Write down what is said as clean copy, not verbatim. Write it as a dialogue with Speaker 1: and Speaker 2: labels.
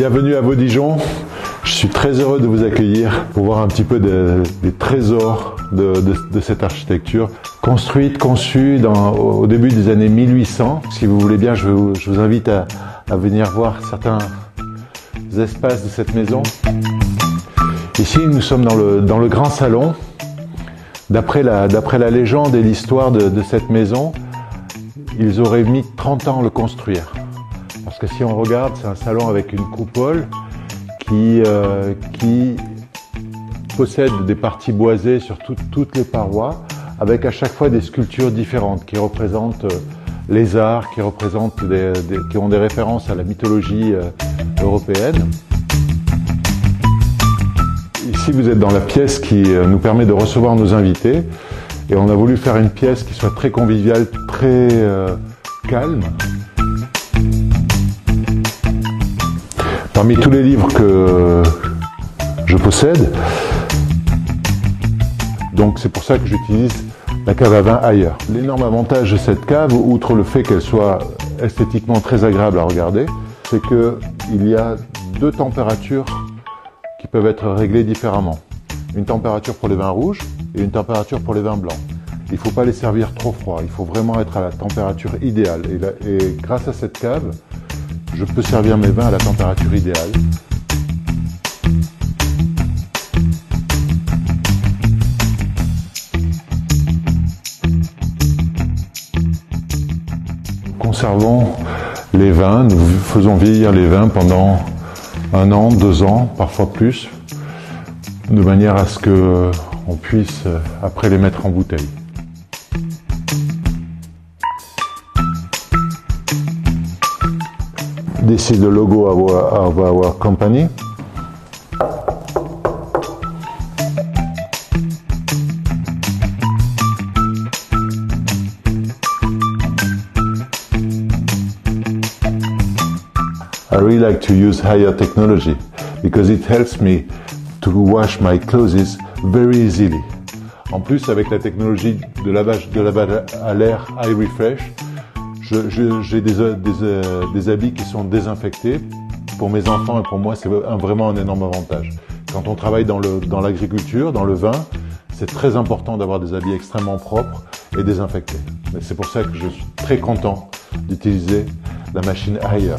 Speaker 1: Bienvenue à Vaudijon. Je suis très heureux de vous accueillir pour voir un petit peu des trésors de cette architecture construite, conçue au début des années 1800. Si vous voulez bien, je vous invite à venir voir certains espaces de cette maison. Ici, nous sommes dans le grand salon. D'après la légende et l'histoire de cette maison, ils auraient mis 30 ans à le construire. Parce que si on regarde, c'est un salon avec une coupole qui possède des parties boisées sur toutes les parois, avec à chaque fois des sculptures différentes qui représentent les arts, qui ont des références à la mythologie européenne. Ici, vous êtes dans la pièce qui nous permet de recevoir nos invités, et on a voulu faire une pièce qui soit très conviviale, très calme. Parmi tous les livres que je possède, donc c'est pour ça que j'utilise la cave à vin ailleurs. L'énorme avantage de cette cave, outre le fait qu'elle soit esthétiquement très agréable à regarder, c'est qu'il y a deux températures qui peuvent être réglées différemment. Une température pour les vins rouges et une température pour les vins blancs. Il ne faut pas les servir trop froid, il faut vraiment être à la température idéale. Et grâce à cette cave, je peux servir mes vins à la température idéale. Nous conservons les vins, nous faisons vieillir les vins pendant 1 an, 2 ans, parfois plus, de manière à ce qu'on puisse après les mettre en bouteille. This is the logo of our company. I really like to use higher technology because it helps me to wash my clothes very easily. En plus, avec la technologie de lavage à l'air High Refresh, j'ai des habits qui sont désinfectés. Pour mes enfants et pour moi, c'est vraiment un énorme avantage. Quand on travaille dans l'agriculture, dans le vin, c'est très important d'avoir des habits extrêmement propres et désinfectés. C'est pour ça que je suis très content d'utiliser la machine Haier.